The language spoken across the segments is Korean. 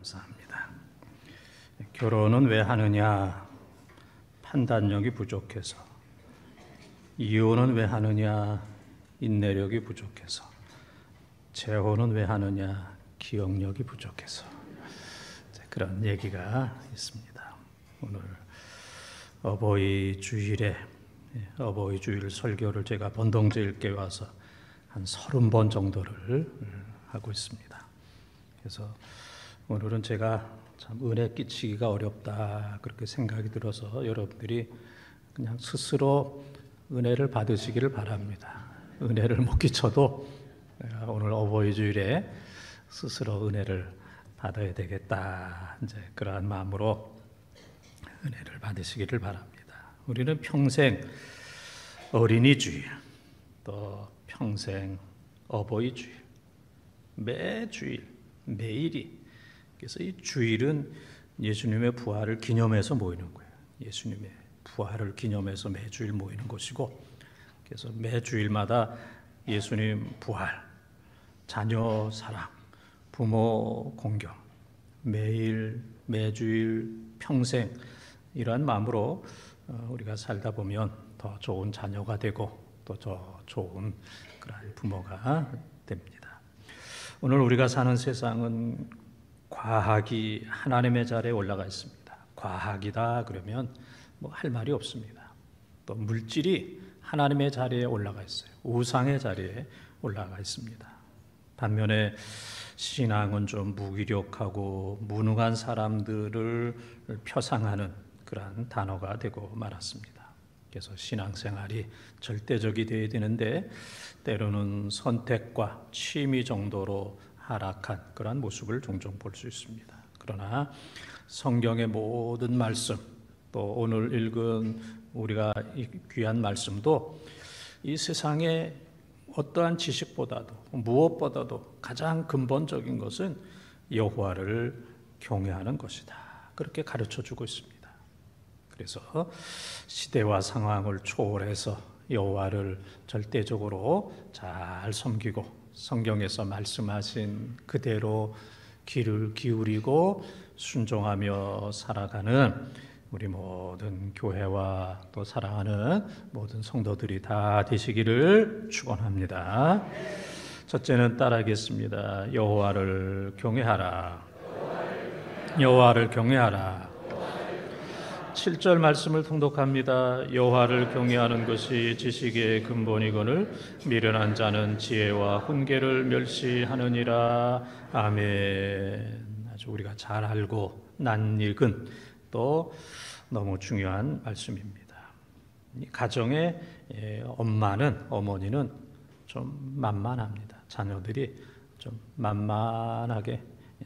감사합니다. 결혼은 왜 하느냐? 판단력이 부족해서. 이혼은 왜 하느냐? 인내력이 부족해서. 재혼은 왜 하느냐? 기억력이 부족해서. 그런 얘기가 있습니다. 오늘 어버이 주일에 어버이 주일 설교를 제가 번동제일교회 와서 한 30번 정도를 하고 있습니다. 그래서 오늘은 제가 참 은혜 끼치기가 어렵다 그렇게 생각이 들어서 여러분들이 그냥 스스로 은혜를 받으시기를 바랍니다. 은혜를 못 끼쳐도 오늘 어버이 주일에 스스로 은혜를 받아야 되겠다, 이제 그러한 마음으로 은혜를 받으시기를 바랍니다. 우리는 평생 어린이 주일, 또 평생 어버이 주일, 매 주일, 매일이, 그래서 이 주일은 예수님의 부활을 기념해서 모이는 거예요. 예수님의 부활을 기념해서 매주일 모이는 것이고, 그래서 매 주일마다 예수님 부활, 자녀 사랑, 부모 공경, 매일, 매주일, 평생 이러한 마음으로 우리가 살다 보면 더 좋은 자녀가 되고 또 더 좋은 그런 부모가 됩니다. 오늘 우리가 사는 세상은 과학이 하나님의 자리에 올라가 있습니다. 과학이다 그러면 뭐 할 말이 없습니다. 또 물질이 하나님의 자리에 올라가 있어요. 우상의 자리에 올라가 있습니다. 반면에 신앙은 좀 무기력하고 무능한 사람들을 표상하는 그러한 단어가 되고 말았습니다. 그래서 신앙생활이 절대적이 되어야 되는데 때로는 선택과 취미 정도로 하락한 그러한 모습을 종종 볼 수 있습니다. 그러나 성경의 모든 말씀, 또 오늘 읽은 우리가 귀한 말씀도 이 세상의 어떠한 지식보다도 무엇보다도 가장 근본적인 것은 여호와를 경외하는 것이다. 그렇게 가르쳐주고 있습니다. 그래서 시대와 상황을 초월해서 여호와를 절대적으로 잘 섬기고 성경에서 말씀하신 그대로 귀를 기울이고 순종하며 살아가는 우리 모든 교회와 또 사랑하는 모든 성도들이 다 되시기를 축원합니다. 첫째는 따라하겠습니다. 여호와를 경외하라. 여호와를 경외하라. 7절 말씀을 통독합니다. 여호와를 경외하는 것이 지식의 근본이거늘 미련한 자는 지혜와 훈계를 멸시하느니라. 아멘. 아주 우리가 잘 알고 낯익은 또 너무 중요한 말씀입니다. 가정의 엄마는, 어머니는 좀 만만합니다. 자녀들이 좀 만만하게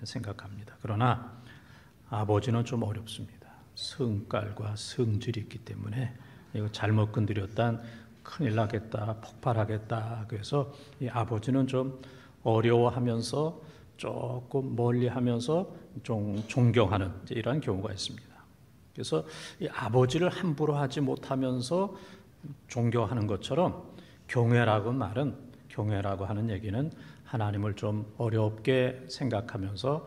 생각합니다. 그러나 아버지는 좀 어렵습니다. 성깔과 성질이 있기 때문에 이거 잘못 건드렸단 큰일 나겠다, 폭발하겠다. 그래서 이 아버지는 좀 어려워하면서 조금 멀리하면서 좀 존경하는 이러한 경우가 있습니다. 그래서 이 아버지를 함부로 하지 못하면서 존경하는 것처럼 경외라고 하는 얘기는 하나님을 좀 어렵게 생각하면서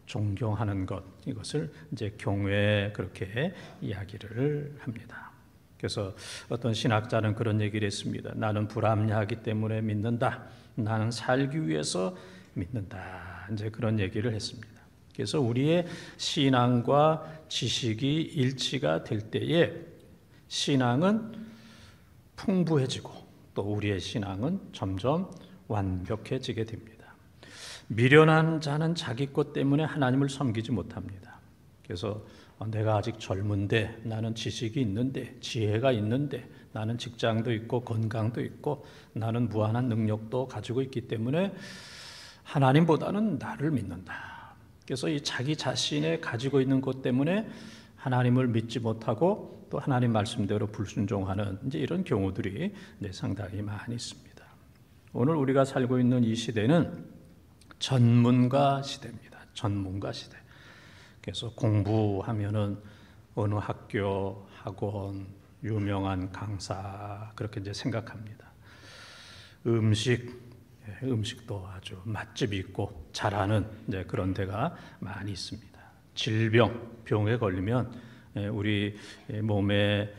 존경하는 것, 이것을 이제 경외 그렇게 이야기를 합니다. 그래서 어떤 신학자는 그런 얘기를 했습니다. 나는 불합리하기 때문에 믿는다. 나는 살기 위해서 믿는다. 이제 그런 얘기를 했습니다. 그래서 우리의 신앙과 지식이 일치가 될 때에 신앙은 풍부해지고 또 우리의 신앙은 점점 완벽해지게 됩니다. 미련한 자는 자기 것 때문에 하나님을 섬기지 못합니다. 그래서 내가 아직 젊은데, 나는 지식이 있는데, 지혜가 있는데, 나는 직장도 있고 건강도 있고 나는 무한한 능력도 가지고 있기 때문에 하나님보다는 나를 믿는다. 그래서 이 자기 자신의 가지고 있는 것 때문에 하나님을 믿지 못하고 또 하나님 말씀대로 불순종하는 이제 이런 경우들이 상당히 많이 있습니다. 오늘 우리가 살고 있는 이 시대는 전문가 시대입니다. 전문가 시대. 그래서 공부하면은 어느 학교, 학원, 유명한 강사 그렇게 이제 생각합니다. 음식 음식도 아주 맛집이 있고 잘하는 그런 데가 많이 있습니다. 병에 걸리면 우리 몸의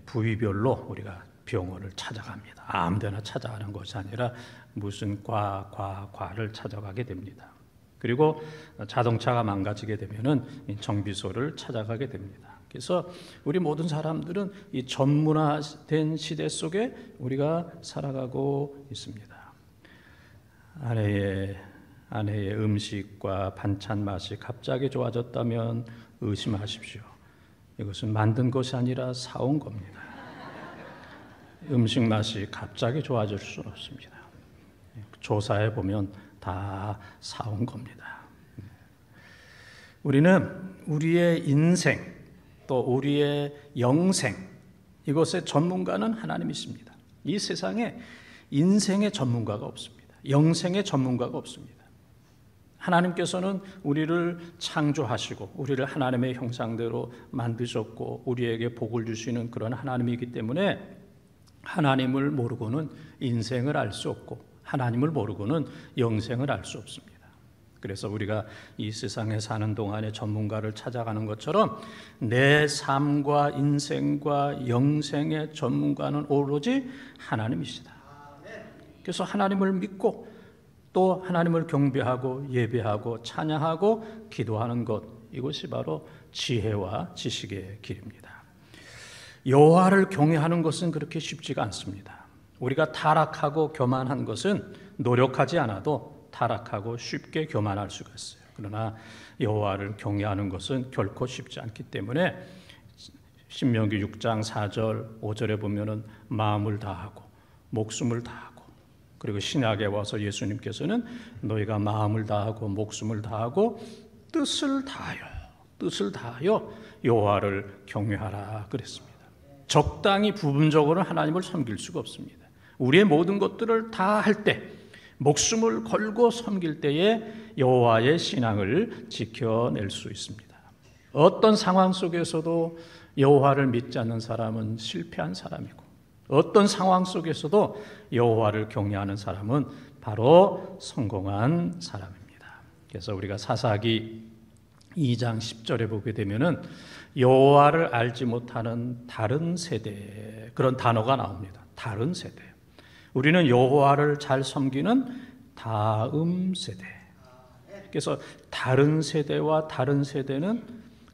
부위별로 우리가 병원을 찾아갑니다. 아무 데나 찾아가는 것이 아니라 무슨 과를 찾아가게 됩니다. 그리고 자동차가 망가지게 되면은 정비소를 찾아가게 됩니다. 그래서 우리 모든 사람들은 이 전문화된 시대 속에 우리가 살아가고 있습니다. 아내의 음식과 반찬 맛이 갑자기 좋아졌다면 의심하십시오. 이것은 만든 것이 아니라 사온 겁니다. 음식 맛이 갑자기 좋아질 수는 없습니다. 조사해 보면 다 사온 겁니다. 우리는 우리의 인생 또 우리의 영생 이것의 전문가는 하나님이십니다. 이 세상에 인생의 전문가가 없습니다. 영생의 전문가가 없습니다. 하나님께서는 우리를 창조하시고 우리를 하나님의 형상대로 만드셨고 우리에게 복을 주시는 그런 하나님이기 때문에 하나님을 모르고는 인생을 알 수 없고 하나님을 모르고는 영생을 알 수 없습니다. 그래서 우리가 이 세상에 사는 동안에 전문가를 찾아가는 것처럼 내 삶과 인생과 영생의 전문가는 오로지 하나님이시다. 그래서 하나님을 믿고 또 하나님을 경배하고 예배하고 찬양하고 기도하는 것, 이것이 바로 지혜와 지식의 길입니다. 여호와를 경외하는 것은 그렇게 쉽지가 않습니다. 우리가 타락하고 교만한 것은 노력하지 않아도 타락하고 쉽게 교만할 수가 있어요. 그러나 여호와를 경외하는 것은 결코 쉽지 않기 때문에 신명기 6장 4절 5절에 보면은 마음을 다하고 목숨을 다하고, 그리고 신약에 와서 예수님께서는 너희가 마음을 다하고 목숨을 다하고 뜻을 다하여 여호와를 경외하라 그랬습니다. 적당히 부분적으로 하나님을 섬길 수가 없습니다. 우리의 모든 것들을 다 할 때, 목숨을 걸고 섬길 때에 여호와의 신앙을 지켜낼 수 있습니다. 어떤 상황 속에서도 여호와를 믿지 않는 사람은 실패한 사람이고, 어떤 상황 속에서도 여호와를 경외하는 사람은 바로 성공한 사람입니다. 그래서 우리가 사사기 2장 10절에 보게 되면은 여호와를 알지 못하는 다른 세대, 그런 단어가 나옵니다. 다른 세대. 우리는 여호와를 잘 섬기는 다음 세대. 그래서 다른 세대와 다른 세대는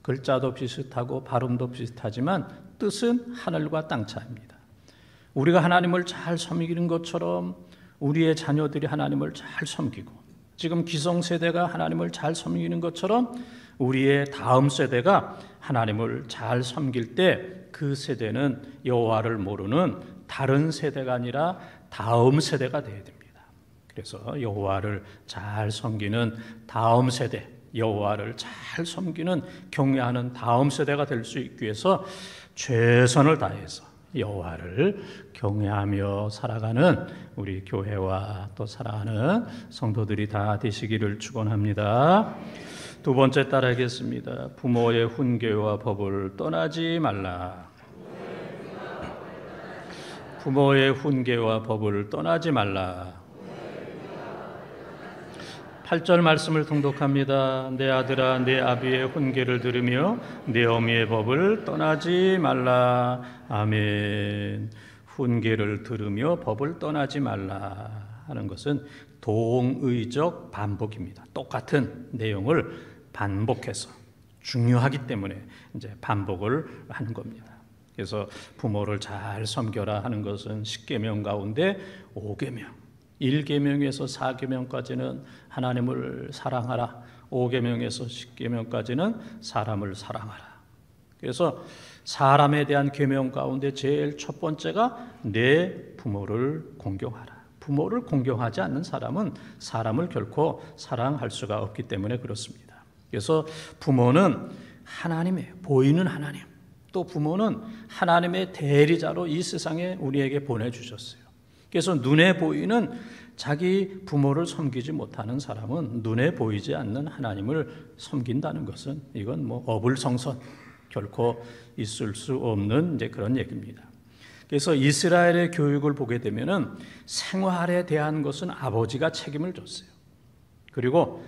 글자도 비슷하고 발음도 비슷하지만 뜻은 하늘과 땅 차이입니다. 우리가 하나님을 잘 섬기는 것처럼 우리의 자녀들이 하나님을 잘 섬기고, 지금 기성세대가 하나님을 잘 섬기는 것처럼 우리의 다음 세대가 하나님을 잘 섬길 때 그 세대는 여호와를 모르는 다른 세대가 아니라 다음 세대가 되어야 됩니다. 그래서 여호와를 잘 섬기는 다음 세대, 여호와를 잘 섬기는 경외하는 다음 세대가 될 수 있기 위해서 최선을 다해서 여호와를 경외하며 살아가는 우리 교회와 또 사랑하는 성도들이 다 되시기를 축원합니다. 두 번째 따라하겠습니다. 부모의 훈계와 법을 떠나지 말라. 부모의 훈계와 법을 떠나지 말라. 8절 말씀을 통독합니다. 내 아들아, 내 아비의 훈계를 들으며 내 어미의 법을 떠나지 말라. 아멘. 훈계를 들으며 법을 떠나지 말라 하는 것은 동의적 반복입니다. 똑같은 내용을 반복해서 중요하기 때문에 이제 반복을 하는 겁니다. 그래서 부모를 잘 섬겨라 하는 것은 10계명 가운데 5계명, 1계명에서 4계명까지는 하나님을 사랑하라, 5계명에서 10계명까지는 사람을 사랑하라. 그래서 사람에 대한 계명 가운데 제일 첫 번째가 내 부모를 공경하라. 부모를 공경하지 않는 사람은 사람을 결코 사랑할 수가 없기 때문에 그렇습니다. 그래서 부모는 하나님의 보이는 하나님, 또 부모는 하나님의 대리자로 이 세상에 우리에게 보내주셨어요. 그래서 눈에 보이는 자기 부모를 섬기지 못하는 사람은 눈에 보이지 않는 하나님을 섬긴다는 것은 이건 어불성설, 결코 있을 수 없는 이제 그런 얘기입니다. 그래서 이스라엘의 교육을 보게 되면은 생활에 대한 것은 아버지가 책임을 졌어요. 그리고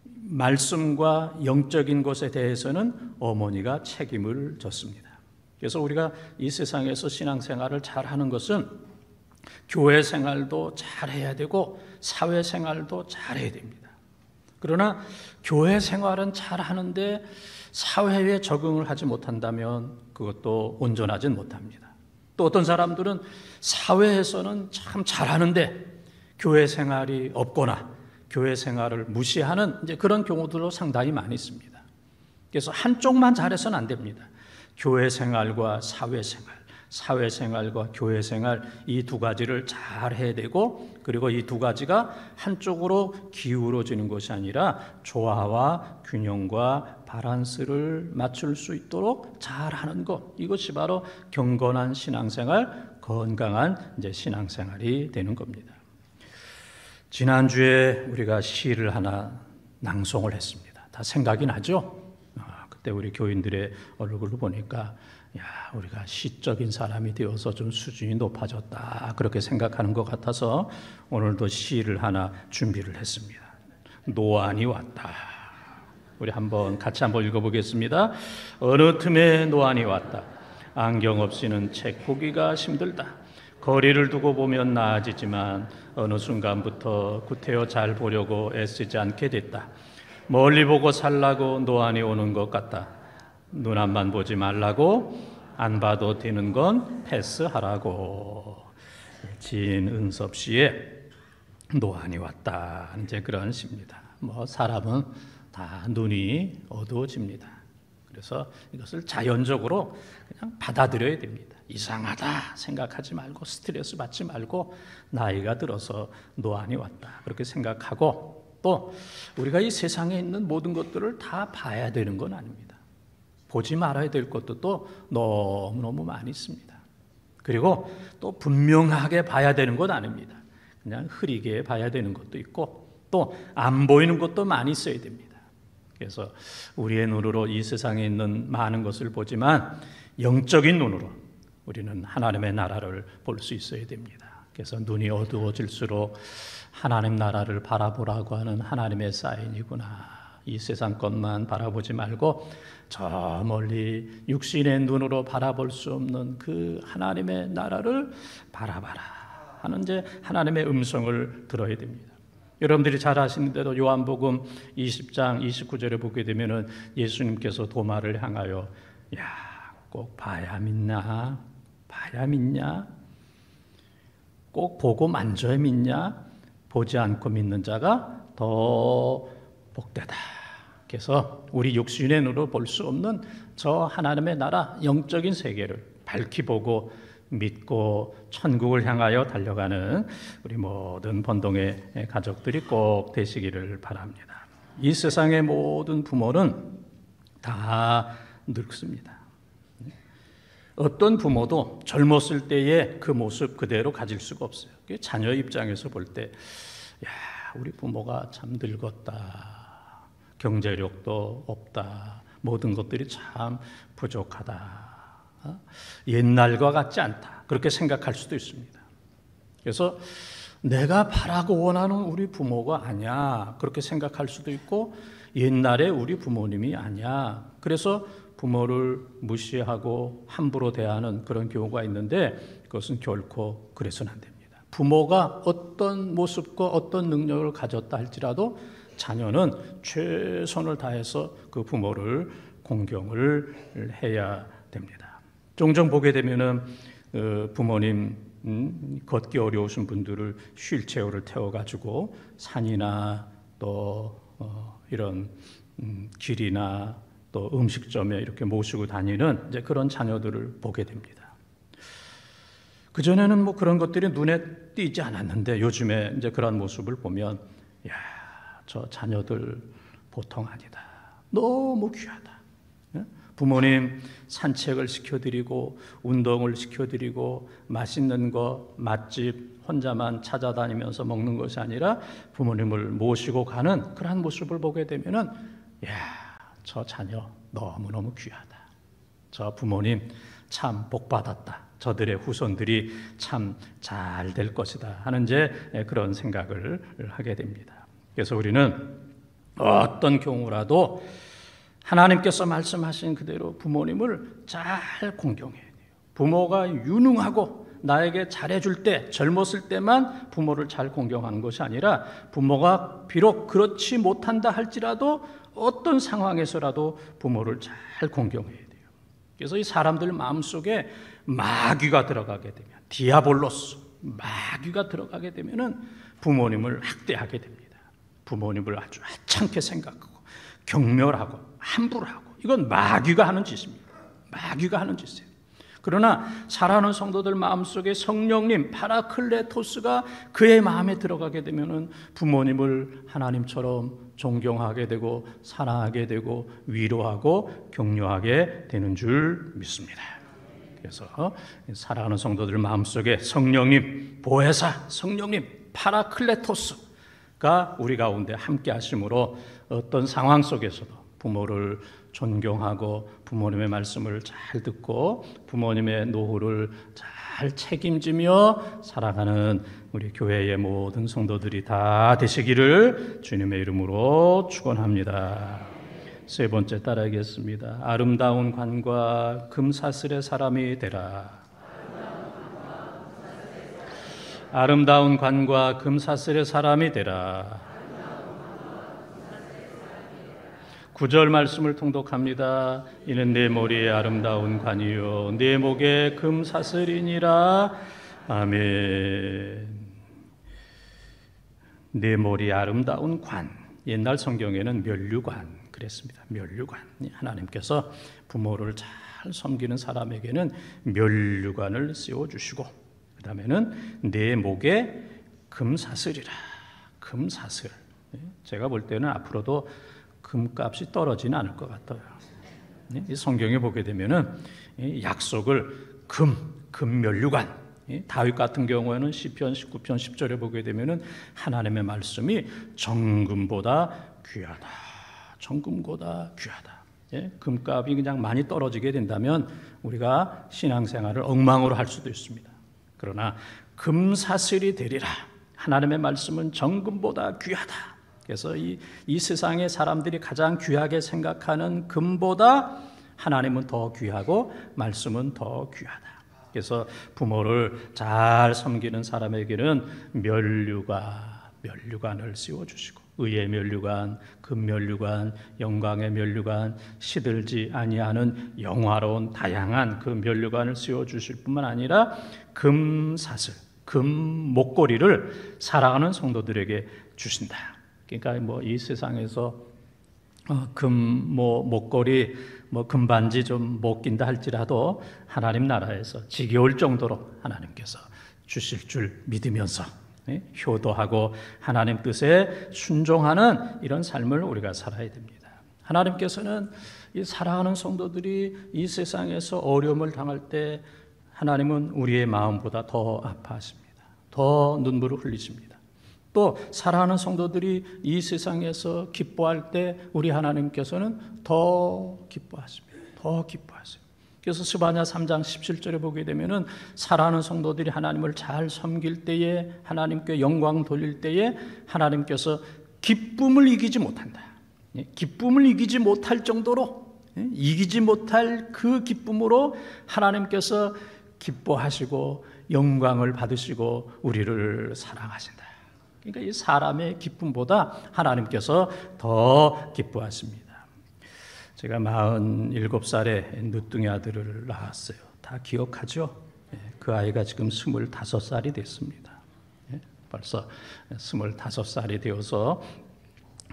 말씀과 영적인 것에 대해서는 어머니가 책임을 졌습니다. 그래서 우리가 이 세상에서 신앙생활을 잘하는 것은 교회 생활도 잘해야 되고 사회 생활도 잘해야 됩니다. 그러나 교회 생활은 잘하는데 사회에 적응을 하지 못한다면 그것도 온전하진 못합니다. 또 어떤 사람들은 사회에서는 참 잘하는데 교회 생활이 없거나 교회 생활을 무시하는 이제 그런 경우들도 상당히 많이 있습니다. 그래서 한쪽만 잘해서는 안 됩니다. 교회 생활과 사회 생활, 사회 생활과 교회 생활 이 두 가지를 잘 해야 되고, 그리고 이 두 가지가 한쪽으로 기울어지는 것이 아니라 조화와 균형과 밸런스를 맞출 수 있도록 잘하는 것, 이것이 바로 경건한 신앙생활, 건강한 이제 신앙생활이 되는 겁니다. 지난주에 우리가 시를 하나 낭송을 했습니다. 다 생각이 나죠? 그때 우리 교인들의 얼굴을 보니까 야, 우리가 시적인 사람이 되어서 좀 수준이 높아졌다 그렇게 생각하는 것 같아서 오늘도 시를 하나 준비를 했습니다. 노안이 왔다. 우리 같이 한번 읽어보겠습니다. 어느 틈에 노안이 왔다. 안경 없이는 책 보기가 힘들다. 거리를 두고 보면 나아지지만 어느 순간부터 구태여 잘 보려고 애쓰지 않게 됐다. 멀리 보고 살라고 노안이 오는 것 같다. 눈앞만 보지 말라고, 안 봐도 되는 건 패스하라고. 지인 은섭 씨의 노안이 왔다. 이제 그런 시입니다. 사람은 다 눈이 어두워집니다. 그래서 이것을 자연적으로 그냥 받아들여야 됩니다. 이상하다 생각하지 말고 스트레스 받지 말고 나이가 들어서 노안이 왔다 그렇게 생각하고, 또 우리가 이 세상에 있는 모든 것들을 다 봐야 되는 건 아닙니다. 보지 말아야 될 것도 또 너무너무 많이 있습니다. 그리고 또 분명하게 봐야 되는 건 아닙니다. 그냥 흐리게 봐야 되는 것도 있고 또 안 보이는 것도 많이 있어야 됩니다. 그래서 우리의 눈으로 이 세상에 있는 많은 것을 보지만 영적인 눈으로 우리는 하나님의 나라를 볼 수 있어야 됩니다. 그래서 눈이 어두워질수록 하나님 나라를 바라보라고 하는 하나님의 사인이구나. 이 세상 것만 바라보지 말고 저 멀리 육신의 눈으로 바라볼 수 없는 그 하나님의 나라를 바라봐라 하는 이제 하나님의 음성을 들어야 됩니다. 여러분들이 잘 아시는 대로 요한복음 20장 29절에 보게 되면은 예수님께서 도마를 향하여 꼭 봐야 믿나? 봐야 믿냐? 꼭 보고 만져야 믿냐? 보지 않고 믿는 자가 더 복되다. 그래서 우리 육신의 눈으로 볼 수 없는 저 하나님의 나라 영적인 세계를 밝히 보고 믿고 천국을 향하여 달려가는 우리 모든 번동의 가족들이 꼭 되시기를 바랍니다. 이 세상의 모든 부모는 다 늙습니다. 어떤 부모도 젊었을 때의 그 모습 그대로 가질 수가 없어요. 자녀 입장에서 볼 때 우리 부모가 참 늙었다. 경제력도 없다. 모든 것들이 참 부족하다. 옛날과 같지 않다. 그렇게 생각할 수도 있습니다. 그래서 내가 바라고 원하는 우리 부모가 아니야. 그렇게 생각할 수도 있고 옛날에 우리 부모님이 아니야. 그래서 부모를 무시하고 함부로 대하는 그런 경우가 있는데 그것은 결코 그래서는 안 됩니다. 부모가 어떤 모습과 어떤 능력을 가졌다 할지라도 자녀는 최선을 다해서 그 부모를 공경을 해야 됩니다. 종종 보게 되면은 부모님 걷기 어려우신 분들을 휠체어를 태워가지고 산이나 또 이런 길이나 또 음식점에 이렇게 모시고 다니는 이제 그런 자녀들을 보게 됩니다. 그전에는 그런 것들이 눈에 띄지 않았는데 요즘에 이제 그런 모습을 보면 저 자녀들 보통 아니다. 너무 귀하다. 부모님 산책을 시켜드리고 운동을 시켜드리고 맛있는 거 맛집 혼자만 찾아다니면서 먹는 것이 아니라 부모님을 모시고 가는 그러한 모습을 보게 되면은 저 자녀 너무너무 귀하다. 저 부모님 참 복받았다. 저들의 후손들이 참 잘 될 것이다 하는 이제 그런 생각을 하게 됩니다. 그래서 우리는 어떤 경우라도 하나님께서 말씀하신 그대로 부모님을 잘 공경해야 돼요. 부모가 유능하고 나에게 잘해줄 때, 젊었을 때만 부모를 잘 공경하는 것이 아니라 부모가 비록 그렇지 못한다 할지라도 어떤 상황에서라도 부모를 잘 공경해야 돼요. 그래서 이 사람들 마음속에 마귀가 들어가게 되면, 디아볼로스, 마귀가 들어가게 되면은 부모님을 학대하게 됩니다. 부모님을 아주 하찮게 생각하고 경멸하고 함부로하고, 이건 마귀가 하는 짓입니다. 마귀가 하는 짓이에요. 그러나 사랑하는 성도들 마음속에 성령님 파라클레토스가 그의 마음에 들어가게 되면은 부모님을 하나님처럼 존경하게 되고 사랑하게 되고 위로하고 격려하게 되는 줄 믿습니다. 그래서 사랑하는 성도들 마음속에 성령님 보혜사, 성령님 파라클레토스가 우리 가운데 함께 하심으로 어떤 상황 속에서도 부모를 존경하고 부모님의 말씀을 잘 듣고 부모님의 노후를 잘 책임지며 살아가는 우리 교회의 모든 성도들이 다 되시기를 주님의 이름으로 축원합니다. 세 번째 따라하겠습니다. 아름다운 관과 금사슬의 사람이 되라. 아름다운 관과 금사슬의 사람이 되라. 9절 말씀을 통독합니다. 이는 내 머리에 아름다운 관이요 내 목에 금사슬이니라. 아멘. 내 머리에 아름다운 관. 옛날 성경에는 면류관 그랬습니다. 면류관. 하나님께서 부모를 잘 섬기는 사람에게는 면류관을 씌워주시고, 그 다음에는 내 목에 금사슬이라. 금사슬. 제가 볼 때는 앞으로도 금값이 떨어지는 않을 것 같아요. 이 성경에 보게 되면은 약속을 금면류관. 다윗 같은 경우에는 시편 19편 10절에 보게 되면은 하나님의 말씀이 정금보다 귀하다. 정금보다 귀하다. 금값이 그냥 많이 떨어지게 된다면 우리가 신앙생활을 엉망으로 할 수도 있습니다. 그러나 금사슬이 되리라. 하나님의 말씀은 정금보다 귀하다. 그래서 이 세상의 사람들이 가장 귀하게 생각하는 금보다 하나님은 더 귀하고 말씀은 더 귀하다. 그래서 부모를 잘 섬기는 사람에게는 면류관을 씌워주시고, 의의 면류관, 금면류관, 영광의 면류관, 시들지 아니하는 영화로운 다양한 그 면류관을 씌워주실 뿐만 아니라 금사슬, 금 목걸이를 사랑하는 성도들에게 주신다. 그러니까 이 세상에서 목걸이, 금반지 좀 못 낀다 할지라도 하나님 나라에서 지겨울 정도로 하나님께서 주실 줄 믿으면서 효도하고 하나님 뜻에 순종하는 이런 삶을 우리가 살아야 됩니다. 하나님께서는 이 사랑하는 성도들이 이 세상에서 어려움을 당할 때 하나님은 우리의 마음보다 더 아파하십니다. 더 눈물을 흘리십니다. 또 사랑하는 성도들이 이 세상에서 기뻐할 때 우리 하나님께서는 더 기뻐하십니다. 더 기뻐하세요. 그래서 스바냐 3장 17절에 보게 되면은 사랑하는 성도들이 하나님을 잘 섬길 때에, 하나님께 영광 돌릴 때에 하나님께서 기쁨을 이기지 못한다. 기쁨을 이기지 못할 정도로, 이기지 못할 그 기쁨으로 하나님께서 기뻐하시고 영광을 받으시고 우리를 사랑하신다. 그러니까 이 사람의 기쁨보다 하나님께서 더 기뻐하십니다. 제가 47살에 늦둥이 아들을 낳았어요. 다 기억하죠? 그 아이가 지금 25살이 됐습니다. 벌써 25살이 되어서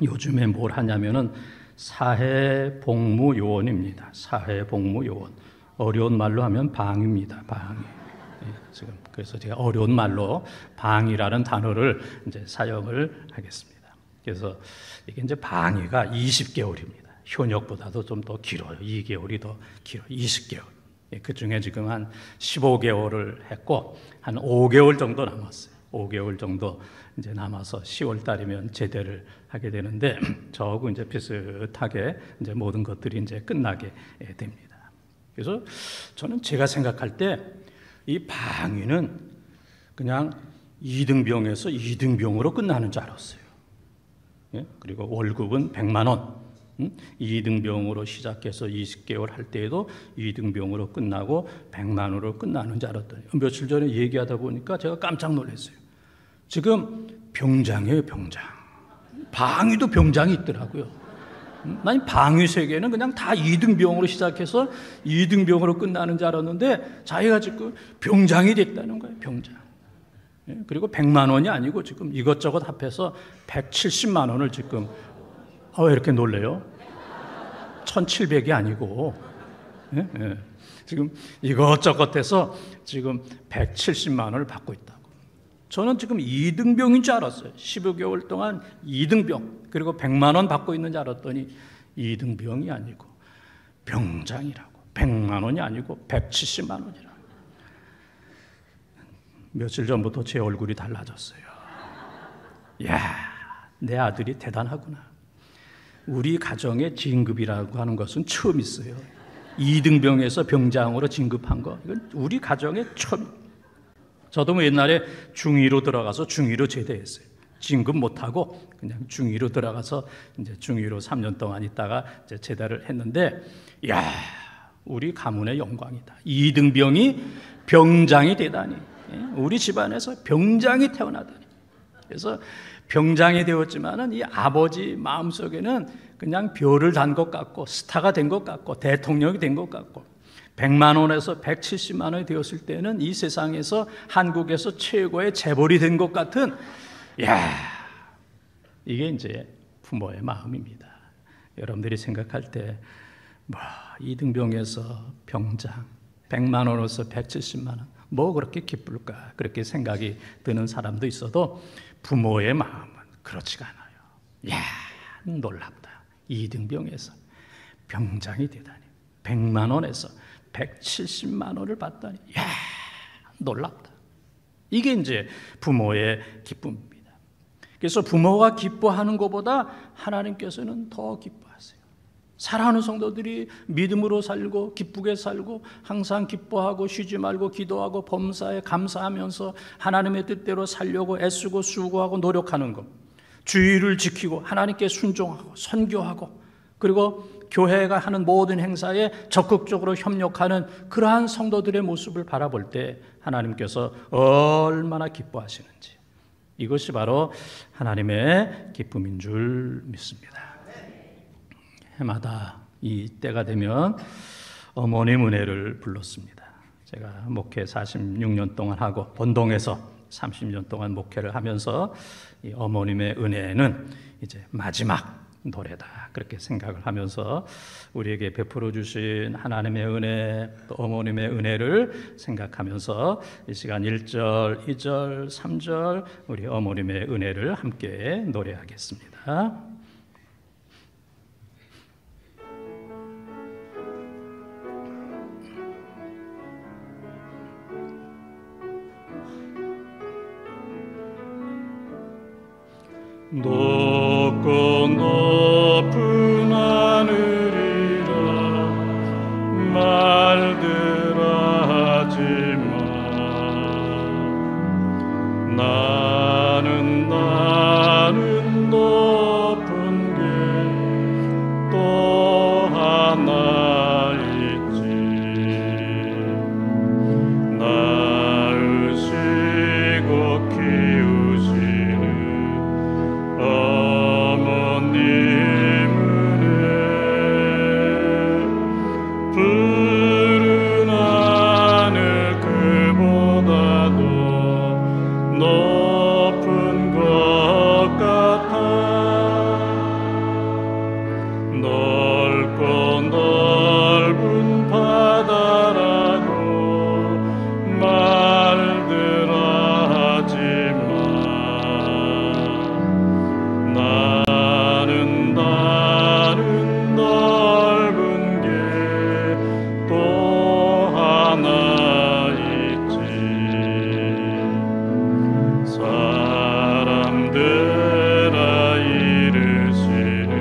요즘에 뭘 하냐면은 사회복무요원입니다. 사회복무요원. 어려운 말로 하면 방입니다. 방. 지금 그래서 제가 어려운 말로 방이라는 단어를 이제 사용을 하겠습니다. 그래서 이게 이제 방위가 20개월입니다. 현역보다도 좀 더 길어요. 2개월이 더 길어요. 20개월. 그 중에 지금 한 15개월을 했고 한 5개월 정도 남았어요. 5개월 정도 이제 남아서 10월 달이면 제대를 하게 되는데 저하고 이제 비슷하게 이제 모든 것들이 이제 끝나게 됩니다. 그래서 저는 제가 생각할 때 이 방위는 그냥 2등병에서 2등병으로 끝나는 줄 알았어요. 예? 그리고 월급은 100만 원. 2등병으로 시작해서 20개월 할 때에도 2등병으로 끝나고 100만 원으로 끝나는 줄 알았더니 며칠 전에 얘기하다 보니까 제가 깜짝 놀랐어요. 지금 병장이에요, 병장. 방위도 병장이 있더라고요. 난 방위 세계는 그냥 다 2등병으로 시작해서 2등병으로 끝나는 줄 알았는데 자기가 지금 병장이 됐다는 거예요, 병장. 그리고 100만 원이 아니고 지금 이것저것 합해서 170만 원을 지금 왜 이렇게 놀래요? 1700이 아니고 지금 이것저것 해서 지금 170만 원을 받고 있다고. 저는 지금 2등병인 줄 알았어요. 15개월 동안 2등병 그리고 100만 원 받고 있는 줄 알았더니 2등병이 아니고 병장이라고. 100만 원이 아니고 170만 원이라고. 며칠 전부터 제 얼굴이 달라졌어요. 이야, 내 아들이 대단하구나. 우리 가정의 진급이라고 하는 것은 처음 있어요. 2등병에서 병장으로 진급한 거, 이건 우리 가정의 처음. 저도 뭐 옛날에 중2로 들어가서 중2로 제대했어요. 진급 못하고 그냥 중2로 들어가서 이제 중2로 3년 동안 있다가 이제 제대를 했는데, 이야, 우리 가문의 영광이다. 2등병이 병장이 되다니. 우리 집안에서 병장이 태어나다니. 그래서 병장이 되었지만은 이 아버지 마음속에는 그냥 별을 단 것 같고 스타가 된 것 같고 대통령이 된 것 같고 100만 원에서 170만 원이 되었을 때는 이 세상에서 한국에서 최고의 재벌이 된 것 같은, 야, 이게 이제 부모의 마음입니다. 여러분들이 생각할 때 뭐 2등병에서 병장 100만 원에서 170만 원 뭐 그렇게 기쁠까 그렇게 생각이 드는 사람도 있어도 부모의 마음은 그렇지가 않아요. 야, 놀랍다. 2등병에서 병장이 되다니 100만 원에서 170만 원을 받다니, 야, 놀랍다. 이게 이제 부모의 기쁨입니다. 그래서 부모가 기뻐하는 것보다 하나님께서는 더 기뻐하세요. 사랑하는 성도들이 믿음으로 살고 기쁘게 살고 항상 기뻐하고 쉬지 말고 기도하고 범사에 감사하면서 하나님의 뜻대로 살려고 애쓰고 수고하고 노력하는 것, 주의를 지키고 하나님께 순종하고 선교하고 그리고 교회가 하는 모든 행사에 적극적으로 협력하는 그러한 성도들의 모습을 바라볼 때 하나님께서 얼마나 기뻐하시는지, 이것이 바로 하나님의 기쁨인 줄 믿습니다. 해마다 이 때가 되면 어머님 은혜를 불렀습니다. 제가 목회 46년 동안 하고 본동에서 30년 동안 목회를 하면서 이 어머님의 은혜는 이제 마지막 노래다 그렇게 생각을 하면서 우리에게 베풀어 주신 하나님의 은혜 또 어머님의 은혜를 생각하면서 이 시간 1절, 2절, 3절 우리 어머님의 은혜를 함께 노래하겠습니다. 높고 높은 하늘이라 말들아 하지마. 나는 높은 게 또 하나 있지. 낳으시고 키우시는 어머님 은혜, 푸른 하늘 그보다도 높은 것 같아. 넓고 넓은 바다라고 말들아 하지마. 나는 넓은 게 또 하나 있지. 사람들아 이르시는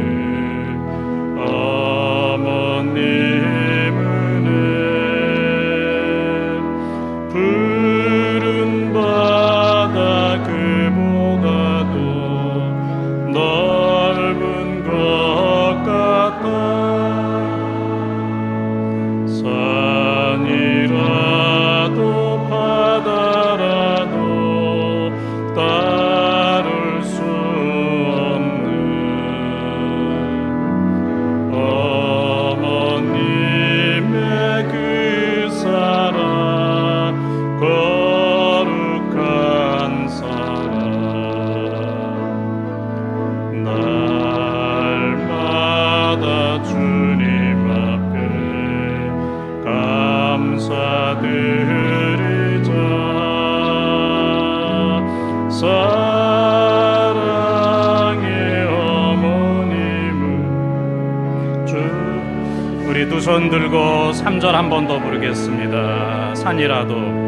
우리 두 손 들고 3절 한 번 더 부르겠습니다. 산이라도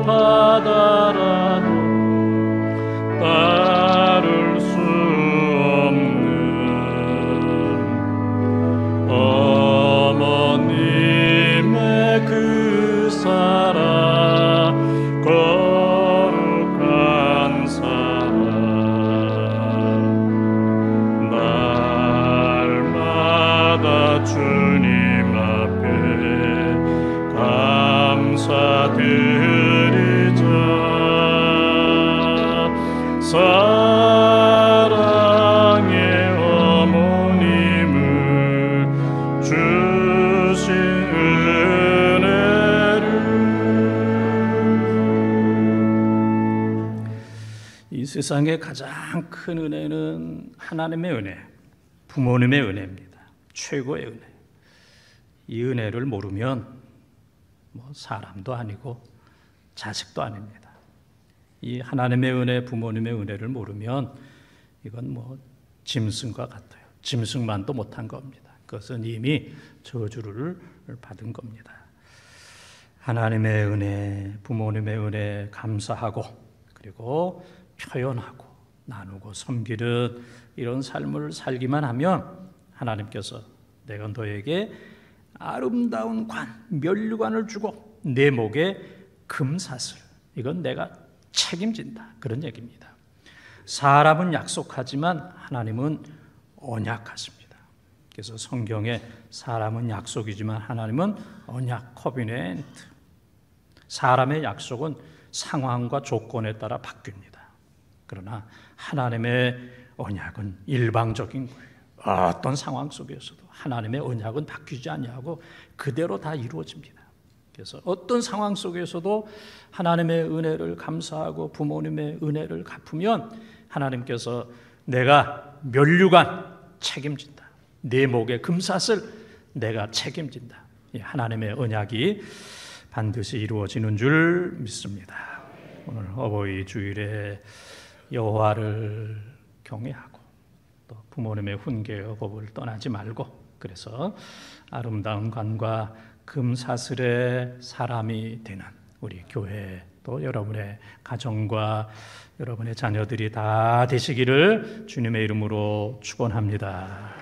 바다라도 따를 수 없는 어머님의 그 사랑, 거룩한 사랑, 날마다 주님 앞에 감사드리자. 사랑의 어머님을 주신 은혜를. 이 세상의 가장 큰 은혜는 하나님의 은혜, 부모님의 은혜입니다. 최고의 은혜. 이 은혜를 모르면 사람도 아니고 자식도 아닙니다. 이 하나님의 은혜, 부모님의 은혜를 모르면 이건 짐승과 같아요. 짐승만도 못한 겁니다. 그것은 이미 저주를 받은 겁니다. 하나님의 은혜, 부모님의 은혜 감사하고, 그리고 표현하고 나누고 섬기는 이런 삶을 살기만 하면 하나님께서 내가 너에게 아름다운 관, 면류관을 주고 내 목에 금사슬, 이건 내가 책임진다, 그런 얘기입니다. 사람은 약속하지만 하나님은 언약하십니다. 그래서 성경에 사람은 약속이지만 하나님은 언약, 커비넨트. 사람의 약속은 상황과 조건에 따라 바뀝니다. 그러나 하나님의 언약은 일방적인 거예요. 어떤 상황 속에서도 하나님의 언약은 바뀌지 아니하고 그대로 다 이루어집니다. 그래서 어떤 상황 속에서도 하나님의 은혜를 감사하고 부모님의 은혜를 갚으면 하나님께서 내가 면류관 책임진다, 내 목에 금사슬 내가 책임진다, 하나님의 언약이 반드시 이루어지는 줄 믿습니다. 오늘 어버이 주일에 여호와를 경외하고 또 부모님의 훈계의 법을 떠나지 말고, 그래서 아름다운 관과 금사슬의 사람이 되는 우리 교회, 또 여러분의 가정과 여러분의 자녀들이 다 되시기를 주님의 이름으로 축원합니다.